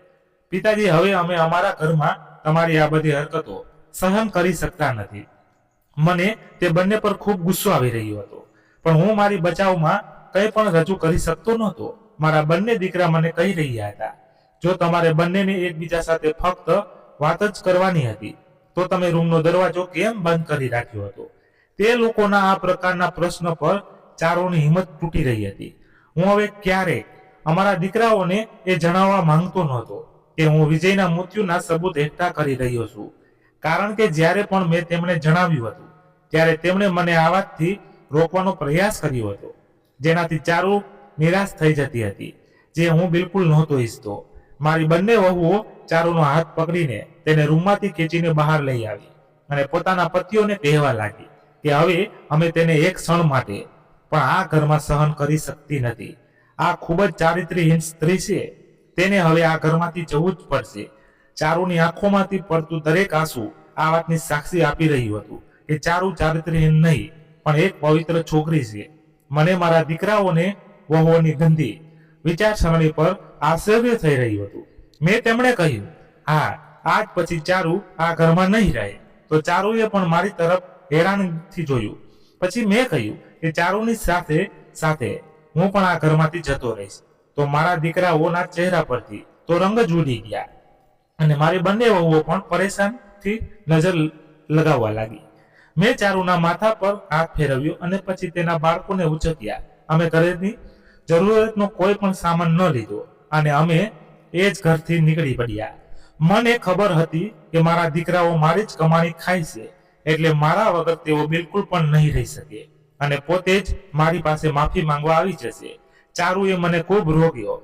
પિતાજી, હવે અમે અમારા ઘરમાં તમારી આ બધી હરકતો સહન કરી શકતા નથી. મને તે બંને પર ખૂબ ગુસ્સો આવી રહ્યો હતો, પણ હું મારી બચાવમાં કંઈ પણ રજૂ કરી શકતો નહોતો. મારા બંને દીકરા મને કહી રહ્યા હતા, જો તમારે બંનેને એકબીજા સાથે ફક્ત વાત જ કરવાની હતી તો તમે રૂમનો દરવાજો કેમ બંધ કરી રાખ્યો હતો? તે લોકોના આ પ્રકારના પ્રશ્ન પર ચારુની હિંમત તૂટી રહી હતી. હું હવે ક્યારેક અમારા દીકરાઓને એ જણાવવા માંગતો નહોતો કે હું વિજયના મૃત્યુના સબૂત એકઠા કરી રહ્યો છું, કારણ કે જ્યારે પણ મેં તેમને જણાવ્યું હતું ત્યારે તેમણે મને આ વાતથી રોકવાનો પ્રયાસ કર્યો હતો, જેનાથી ચારુ નિરાશ થઈ જતી હતી, જે હું બિલકુલ નહોતો ઈચ્છતો. મારી બંને વહુઓ ચારુનો હાથ પકડીને તેને રૂમમાંથી ખેંચીને બહાર લઈ આવી અને પોતાના પતિઓને કહેવા લાગી કે હવે અમે તેને એક ક્ષણ માટે પણ આ ઘરમાં સહન કરી શકતી નથી. આ ખૂબ જ ચારિત્ર્યહીન સ્ત્રી છે, તેને હવે આ ઘરમાંથી જવું જ પડશે. ચારુની આંખોમાંથી પડતું દરેક આંસુ આ વાતની સાક્ષી આપી રહ્યું હતું કે ચારુ ચારિત્ર્યહીન નહીં પણ એક પવિત્ર છોકરી છે. મને મારા દીકરાઓને વહુઓની ગંદી વિચારસરણી પર આશ્ચર્ય થઈ રહ્યું હતું. મેં તેમણે કહ્યું, હા, આજ પછી ચારુ આ ઘરમાં નહીં રહે. તો ચારુએ પણ મારી તરફ હેરાનથી જોયું. પછી મેં કહ્યું કે ચારુની સાથે સાથે હું પણ આ ઘરમાંથી જતો રહીશ. તો મારા દીકરાઓના ચહેરા પરથી તો રંગ જ ઉડી ગયા અને મારી બંને વહુઓ પણ પરેશાનથી નજર લગાવવા લાગી. મેં ચારુના માથા પર હાથ ફેરવ્યો અને પછી તેના બાળકોને ઉચક્યા. અમે ઘરેની જરૂરિયાતનો કોઈ પણ સામાન ન લીધો અને અમે એ જ ઘરથી નીકળી પડ્યા. મને ખબર હતી કે મારા દીકરાઓ મારી જ કમાણી ખાય છે, એટલે મારા વગર તેઓ બિલકુલ પણ નહીં રહી શકે અને પોતે જ મારી પાસે માફી માંગવા આવી જશે. ચારુએ મને ખૂબ રોક્યો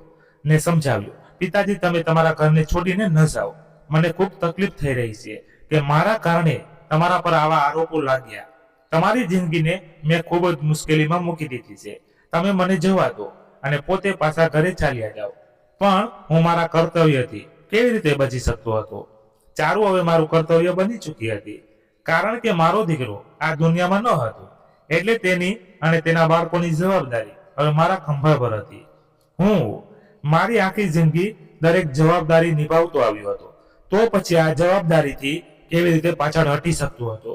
ને સમજાવ્યો, પિતાજી, તમે તમારા ઘરને છોડીને ન જાઓ. મને ખૂબ તકલીફ થઈ રહી છે કે મારા કારણે તમારા પર આવા આરોપો લાગ્યા. તમારી જિંદગીને મેં ખૂબ જ મુશ્કેલીમાં મૂકી દીધી છે. તમે મને જવા દો અને પોતે પાછા ઘરે ચાલ્યા જાઓ. પણ હું મારા કર્તવ્યથી કેવી રીતે બચી શકતો હતો? ચારુ હવે મારું કર્તવ્ય બની ચૂકી હતી, કારણ કે મારો દીકરો આ દુનિયામાં ન હતો, એટલે તેની અને તેના બાળકોની જવાબદારી હવે મારા ખંભા પર હતી. હું મારી આખી જિંદગી દરેક જવાબદારી નિભાવતો આવ્યો હતો, તો પછી આ જવાબદારીથી કેવી રીતે પાછળ હટી શકતો હતો?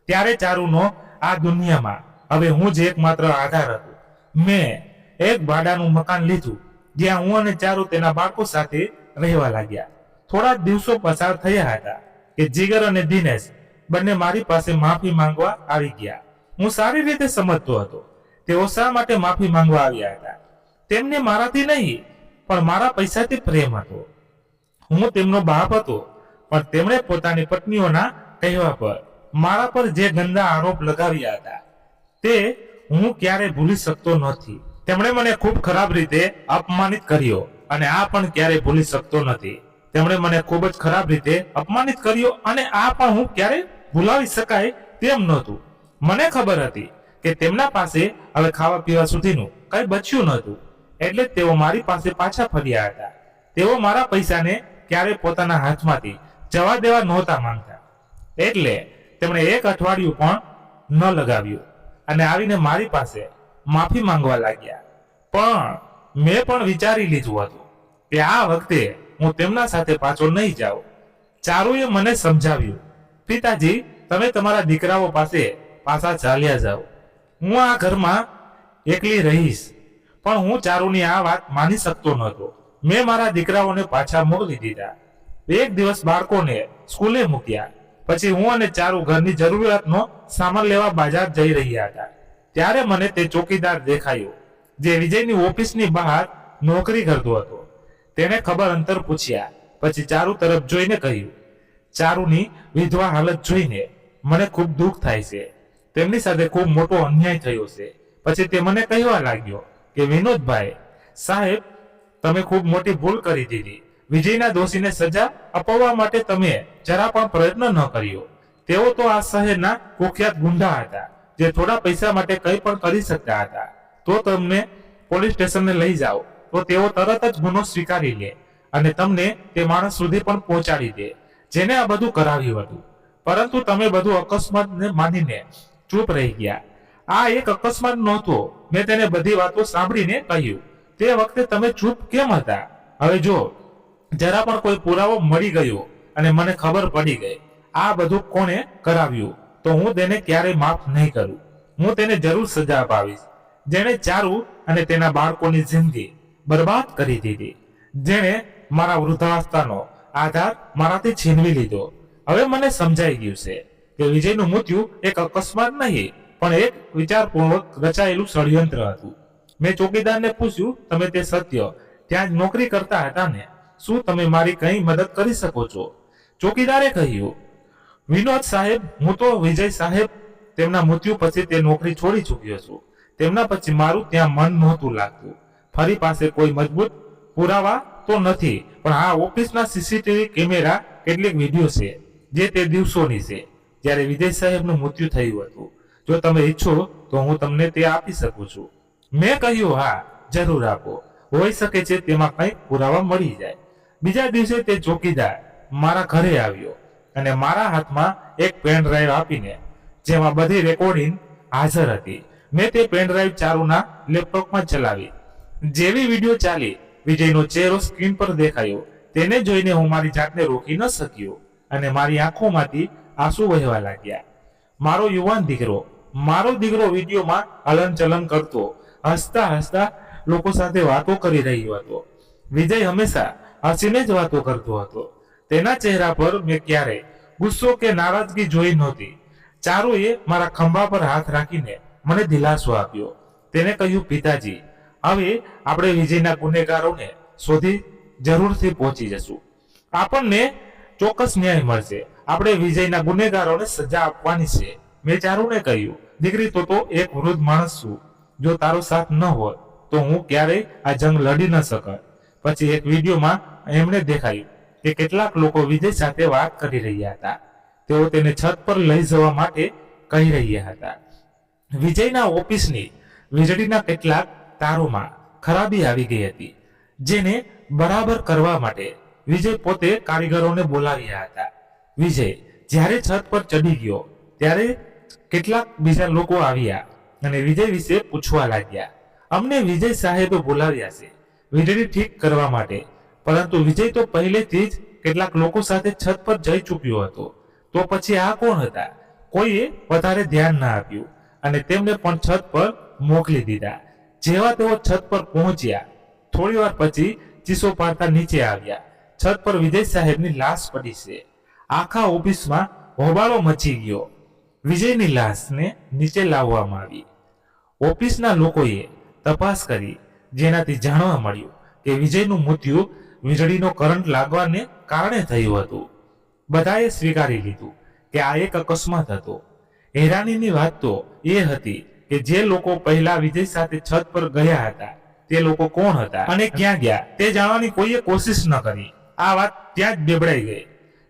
ત્યારે ચારુનો આ દુનિયામાં હવે હું જ એકમાત્ર આધાર હતો. મેં એક ભાડાનું મકાન લીધું, જ્યાં હું અને ચારુ તેના બાળકો સાથે રહેવા લાગ્યા. થોડા દિવસો પસાર થયા હતા કે જીગર અને દિનેશ બંને મારી પાસે માફી માંગવા આવી ગયા. હું સારી રીતે સમજતો હતો તેઓ શા માટે માફી માંગવા આવ્યા હતા. તેમને મારાથી નહીં પણ મારા પૈસાથી પ્રેમ હતો. હું તેમનો બાપ હતો, પણ તેમણે પોતાની પત્નીઓના કહેવા પર મારા પર જે ગંદા આરોપ લગાવ્યા હતા તે હું ક્યારે ભૂલી શકતો નથી. તેમણે મને ખૂબ ખરાબ રીતે અપમાનિત કર્યો અને આ પણ ક્યારે ભૂલી શકતો નથી. તેમણે મને ખૂબ જ ખરાબ રીતે અપમાનિત કર્યો અને આ પણ હું ક્યારે ભૂલાવી શકાય તેમ નહોતું. મને ખબર હતી કે તેમના પાસે હવે ખાવા પીવા સુધીનું કઈ બચ્યું નહોતું, એટલે તેઓ મારી પાસે પાછા ફર્યા હતા. તેઓ મારા પૈસાને ક્યારે પોતાના હાથમાંથી જવા દેવા નહોતા માંગતા, એટલે તેમણે એક અઠવાડિયું પણ ન લગાવ્યું અને આવીને મારી પાસે માફી માંગવા લાગ્યા. પણ મેં પણ વિચારી લીધું હતું કે આ વખતે હું તેમના સાથે પાછો નહીં જાઉં. ચારુએ મને સમજાવ્યું, પિતાજી તમે તમારા દીકરાઓ પાસે પાછા ચાલ્યા જાઓ, હું આ ઘરમાં એકલી રહીશ. પણ હું ચારુની આ વાત માની શકતો નહોતો. મેં મારા દીકરાઓને પાછા મોકલી દીધા. એક દિવસ બાળકોને સ્કૂલે મૂક્યા પછી હું અને ચારુ ઘરની જરૂરિયાતનો સામાન લેવા બજાર જઈ રહ્યા હતા. ત્યારે મને તે ચોકીદાર દેખાયો જે વિજયની ઓફિસની બહાર નોકરી કરતો હતો. તેને ખબર અંતર પૂછ્યા પછી ચારુ તરફ જોઈને કહ્યું, ચારુની વિધવા હાલત જોઈને મને ખૂબ દુઃખ થાય છે. તેમની સાથે ખૂબ મોટો અન્યાય થયો છે. પછી તે મને કહેવા લાગ્યો કે વિનોદભાઈ સાહેબ, તમે ખૂબ મોટી ભૂલ કરી દીધી. વિજયના દોષીને સજા અપાવવા માટે તમે જરા પણ પ્રયત્ન ન કર્યો. તેઓ તો આ શહેરના કુખ્યાત ગુંડા હતા જે થોડા પૈસા માટે કંઈ પણ કરી શકતા હતા. તો તમને પોલીસ સ્ટેશને લઈ જાઓ તો તેઓ તરત જ ગુનો સ્વીકારી લે અને તમને તે માણસ સુધી પણ પહોંચાડી દે જેને આ બધું કરાવ્યું હતું. પરંતુ તમે બધું અકસ્માતને માનીને ચૂપ રહી ગયા. આ એક અકસ્માત નહોતો. મેં તેને બધી વાતો સાંભળીને કહ્યું, તે વખતે તમે ચૂપ કેમ હતા? હવે જો જરા પણ કોઈ પુરાવો મળી ગયો અને મને ખબર પડી ગઈ આ બધું કોણે કરાવ્યું તો હું તેને ક્યારેય માફ નહીં કરું. હું તેને જરૂર સજા અપાવીશ. જેણે ચારુ અને તેના બાળકોની જિંદગી બરબાદ કરી દીધી, જેણે મારા વૃદ્ધાવસ્થાનો આધાર મારાથી છીનવી લીધો. હવે મને સમજાઈ ગયું છે કે વિજયનું મૃત્યુ એક અકસ્માત નહીં પણ એક વિચારપૂર્વક રચાયેલું ષડયંત્ર હતું. મેં ચોકીદારને પૂછ્યું, તમે તે સત્ય ત્યાં જ નોકરી કરતા હતા ને? શું તમે મારી કઈ મદદ કરી શકો છો? ચોકીદારે કહ્યું, વિનોદ સાહેબ, હું તો વિજય સાહેબ તેમના મૃત્યુ પછી તે નોકરી છોડી ચૂક્યો છું. તેમના પછી મારું ત્યાં મન નહોતું લાગતું. ફરી પાસે કોઈ મજબૂત પુરાવા તો નથી, પણ આ ઓફિસના સીસીટીવી કેમેરા કેટલીક વિડીયો છે જે તે દિવસોની છે જ્યારે વિજય સાહેબનું મૃત્યુ થયું હતું. જો તમે ઈચ્છો તો હું તમને તે આપી શકું છું. મેં કહ્યું, હા જરૂર આપો. હોઈ શકે છે તેમાં કંઈક પુરાવા મળી જાય. બીજા દિવસે તે ચોકીદાર મારા ઘરે આવ્યો અને મારા હાથમાં એક પેન ડ્રાઈવ આપીને જેમાં બધી રેકોર્ડિંગ હાજર હતી. મેં તે પેન ડ્રાઈવ ચારુના લેપટોપમાં ચલાવી. જેવી વિડીયો ચાલી વિજયનો ચહેરો સ્ક્રીન પર દેખાયો. તેને જોઈને હું મારી જાતને રોકી ન શક્યો અને મારી આંખોમાંથી આંસુ વહેવા લાગ્યા. મારો દીકરો વિડીયોમાં હલનચલન કરતો, હસતા હસતા લોકો સાથે વાતો કરી રહ્યો હતો. વિજય હંમેશા હસીને જ વાતો કરતો હતો. તેના ચહેરા પર મેં ક્યારેય ગુસ્સો કે નારાજગી જોઈ નહોતી. ચારુએ મારા ખંભા પર હાથ રાખીને મને દિલાસો આપ્યો. તેને કહ્યું, પિતાજી હવે આપણે વિજયના ગુનેગારોને શોધી જરૂરથી પહોંચી જશું. આપણને ચોક્કસ ન્યાય મળશે. આપણે વિજયના ગુનેગારોને સજા આપવાની છે. મેં ચારુને કહ્યું, દીકરી તો એક વૃદ્ધ માણસ છું. જો તારો સાથ ન હોય તો હું ક્યારેય આ જંગ લડી ન શકત. પછી એક વિડીયોમાં એમણે દેખાયું કે કેટલાક લોકો વિજય સાથે વાત કરી રહ્યા હતા. તેઓ તેને છત પર લઈ જવા માટે કહી રહ્યા હતા. વિજયના ઓફિસની વીજળીના કેટલાક તારોમાં ખરાબી આવી ગઈ હતી, જેને બરાબર કરવા માટે વિજય પોતે કારીગરોને બોલાવ્યા હતા. વિજય જ્યારે છત પર ચડી ગયો ત્યારે કેટલાક બીજા લોકો આવ્યા અને વિજય વિશે પૂછવા લાગ્યા. અમને વિજય સાહેબે બોલાવ્યા છે વીજળી ઠીક કરવા માટે, પરંતુ વિજય તો પહેલેથી જ કેટલાક લોકો સાથે છત પર જઈ ચૂક્યો હતો. તો પછી આ કોણ હતા? કોઈએ વધારે ધ્યાન ના આપ્યું અને તેમને પણ છત પર મોકલી દીધા. જેવા તેઓ છત પર પહોંચ્યા થોડી વાર પછી ચીસો પાડતા નીચે આવ્યા. છત પર વિજય સાહેબની લાશ પડી છે. આખા ઓફિસમાં હોબાળો મચી ગયો. વિજયની લાશને નીચે લાવવામાં આવી. ઓફિસના લોકોએ તપાસ કરી, જેનાથી જાણવા મળ્યું કે વિજયનું મૃત્યુ વીજળીનો કરંટ લાગવાને કારણે થયું હતું. બધાએ સ્વીકારી લીધું કે આ એક અકસ્માત હતો. હેરાનીની વાત તો એ હતી કે જે લોકો પહેલા વિજય સાથે છત પર ગયા હતા તે લોકો કોણ હતા અને ક્યાં ગયા તે જાણવાની કોઈએ કોશિશ ન કરી. આ વાત ત્યાં જ બેબડાઈ ગઈ.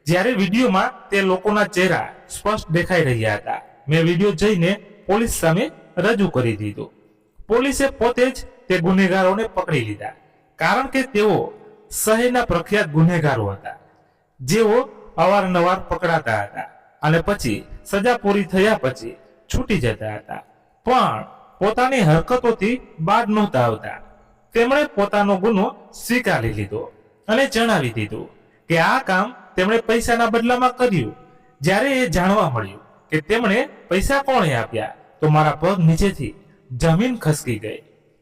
જ્યારે વિડીયોમાં તે લોકોના ચહેરા સ્પષ્ટ દેખાઈ રહ્યા હતા. મેં વિડીયો જોઈને પોલીસ સામે રજૂ કરી દીધો. પોલીસે પોતે જ તે ગુનેગારોને પકડી લીધા, કારણ કે તેઓ શહેરના પ્રખ્યાત ગુનેગારો હતા, જેઓ અવારનવાર પકડાતા હતા અને પછી સજા પૂરી થયા પછી છૂટી જતા હતા, પણ પોતાની હરકતોથી બાદ નહોતા આવતા. તેમણે પોતાનો ગુનો સ્વીકારી લીધો અને જણાવી દીધું કે આ કામ તેમણે પૈસાના બદલામાં કર્યું. જ્યારે એ જાણવા મળ્યું કે તેમણે પૈસા કોણે આપ્યા તો મારા પગ નીચેથી જમીન ખસકી ગઈ.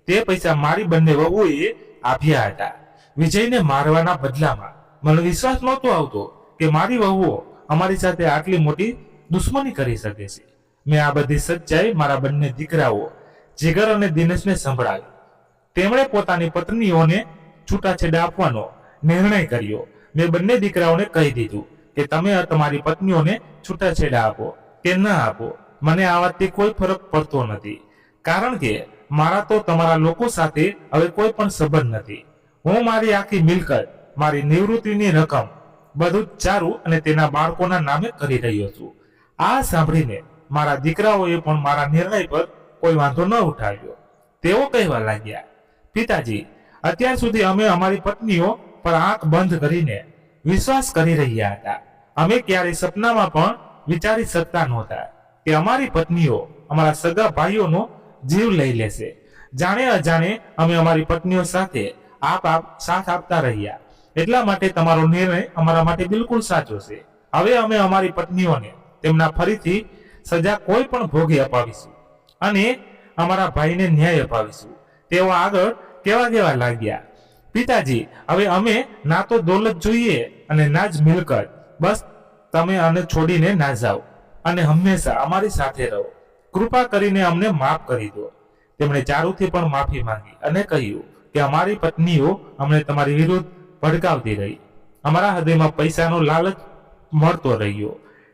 તે પૈસા મારી બંને વહુએ આપ્યા હતા વિજયને મારવાના બદલામાં. મને વિશ્વાસ નહોતો આવતો કે મારી વહુઓ અમારી સાથે આટલી મોટી દુશ્મની કરી શકે છે. મેં આ બધી સચ્ચાઈ મારા બંને દીકરાઓ જીગર અને દિનેશને સંભળાવી. તેમણે પોતાની પત્નીઓને છૂટાછેડા આપવાનો નિર્ણય કર્યો. મેં બંને દીકરાઓને કહી દીધું કે તમે તમારી પત્નીઓને છૂટાછેડા આપો કે ન આપો, મને આ વાતથી કોઈ ફરક પડતો નથી, કારણ કે મારા તો તમારા લોકો સાથે હવે કોઈ પણ સંબંધ નથી. હું મારી આખી મિલકત, મારી નિવૃત્તિની રકમ બધું જ ચારુ અને તેના બાળકોના નામે કરી રહ્યો છું. આ સાંભળીને મારા દીકરાઓએ પણ મારા નિર્ણય પર કોઈ વાંધો ન ઉઠાવ્યો. તેઓ કહેવા લાગ્યા, પિતાજી, અત્યાર સુધી અમે અમારી પત્નીઓ પર આંખ બંધ કરીને વિશ્વાસ કરી રહ્યા હતા. અમે ક્યારેય સપનામાં પણ વિચારી શકતા નહોતા કે અમારી પત્નીઓ અમારા સગા ભાઈઓનો જીવ લઈ લેશે. જાણે અજાણે અમે અમારી પત્નીઓ સાથે સાથ આપતા રહ્યા. એટલા માટે તમારો નિર્ણય અમારા માટે બિલકુલ સાચો છે. હવે અમે અમારી પત્નીઓને તેમના ફરીથી સજા કોઈ પણ ભોગે અપાવીશું અને અમારા ભાઈને ન્યાય અપાવીશું. તેઓ આગળ કેવા લાગ્યા, પિતાજી, હવે અમે ના તો દોલત જોઈએ અને ના જ મિલકત. બસ તમે અમને છોડીને ના જાઓ અને હંમેશા અમારી સાથે રહો. કૃપા કરીને અમને માફ કરી દો. તેમણે ચારુથી પણ માફી માંગી અને કહ્યું કે અમારી પત્નીઓ અમને તમારી વિરુદ્ધ ભડકાવતી રહી. અમારા હૃદયમાં પૈસાનો લાલચ મળતો રહ્યો.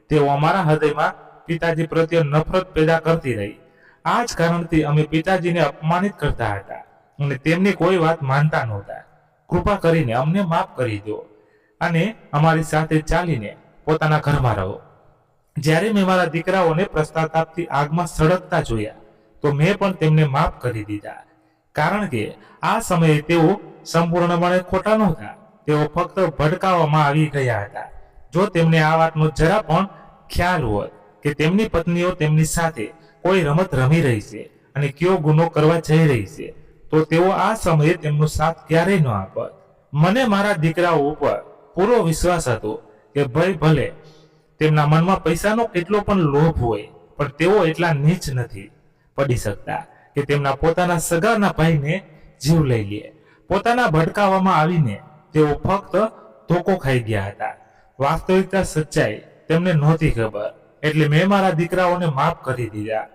તેઓ અમારા હૃદયમાં પિતાજી પ્રત્યે નફરત પેદા કરતી રહી. આ જ કારણથી અમે પિતાજીને અપમાનિત કરતા હતા અને તેમની કોઈ વાત માનતા નહોતા. કૃપા કરીને અમને માફ કરી દો અને અમારી સાથે ચાલીને પોતાના ઘરમાં રહો. જ્યારે મેં મારા દીકરાઓને પશ્ચાતાપથી આગમાં સળગતા જોયા તો મેં પણ તેમને માફ કરી દીધા, કારણ કે આ સમયે તેઓ સંપૂર્ણપણે ખોટા નહોતા. તેઓ ફક્ત ભડકાવવામાં આવી ગયા હતા. જો તેમને આ વાતનો જરા પણ ખ્યાલ હોત કે તેમની પત્નીઓ તેમની સાથે કોઈ રમત રમી રહી છે અને કયો ગુનો કરવા જઈ રહી છે, તો તેઓ આ સમયે તેમનો સાથ ક્યારેય ન આપત. મને મારા દીકરાઓ ઉપર પૂરો વિશ્વાસ હતો કે ભાઈ, ભલે તેમના મનમાં પૈસાનો કેટલો પણ લોભ હોય, પણ તેઓ એટલા નીચ નથી પડી શકતા કે તેમના પોતાના સગાના ભાઈને જીવ લઈ લે. પોતાના ભડકાવવામાં આવીને તેઓ ફક્ત ધોકો ખાઈ ગયા હતા. વાસ્તવિકતા સચ્ચાઈ તેમને નહોતી ખબર, એટલે મેં મારા દીકરાઓને માફ કરી દીધા.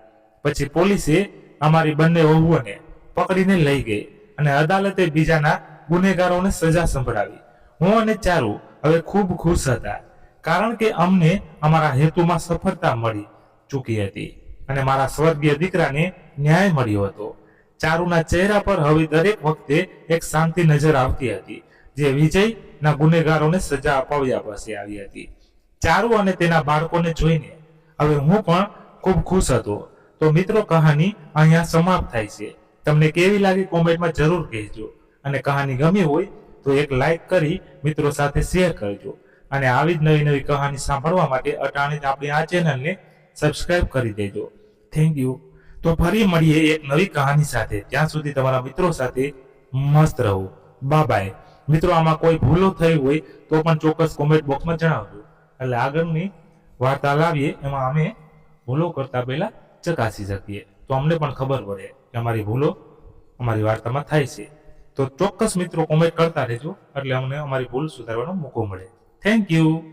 પછી પોલીસે અમારી બંને વહુઓને પકડીને લઈ ગઈ અને અદાલતે બીજાના ગુનેગારોને સજા સંભળાવી. હું અને ચારુ હવે ખૂબ ખુશ હતા, કારણ કે અમને અમારા હેતુમાં સફળતા મળી ચૂકી હતી અને મારા સ્વર્ગીય દીકરાને ન્યાય મળ્યો હતો. ચારુના ચહેરા પર હવે દરેક વખતે એક શાંતિ નજર આવતી હતી, જે વિજયના ગુનેગારોને સજા અપાવ્યા પછી આવી હતી. ચારુ અને તેના બાળકોને જોઈને હવે હું પણ ખૂબ ખુશ હતો. તો મિત્રો, કહાની અહીંયા સમાપ્ત થાય છે. તમને કેવી લાગી કોમેન્ટમાં જરૂર કહેજો અને કહાની ગમી હોય તો એક લાઈક કરી મિત્રો સાથે શેર કરજો અને આવી જ નવી કહાની સાંભળવા માટે અટાણે જ આપણી આ ચેનલને સબસ્ક્રાઇબ કરી દેજો. Thank you. તો ફરી મળીએ એક નવી કહાની સાથે. ત્યાં સુધી તમારા મિત્રો સાથે મસ્ત રહો. બાય. મિત્રો, આમાં કોઈ ભૂલો થઈ હોય તો પણ ચોક્કસ કોમેન્ટ બોક્સમાં જણાવજો, એટલે આગળની વાર્તા લાવીએ એમાં અમે ભૂલો કરતા પહેલા ચકાસી શકીએ, તો અમને પણ ખબર પડે કે અમારી ભૂલો અમારી વાર્તામાં થાય છે. તો ચોક્કસ મિત્રો કોમેન્ટ કરતા રહેજો, એટલે અમને અમારી ભૂલ સુધારવાનો મોકો મળે. Thank you.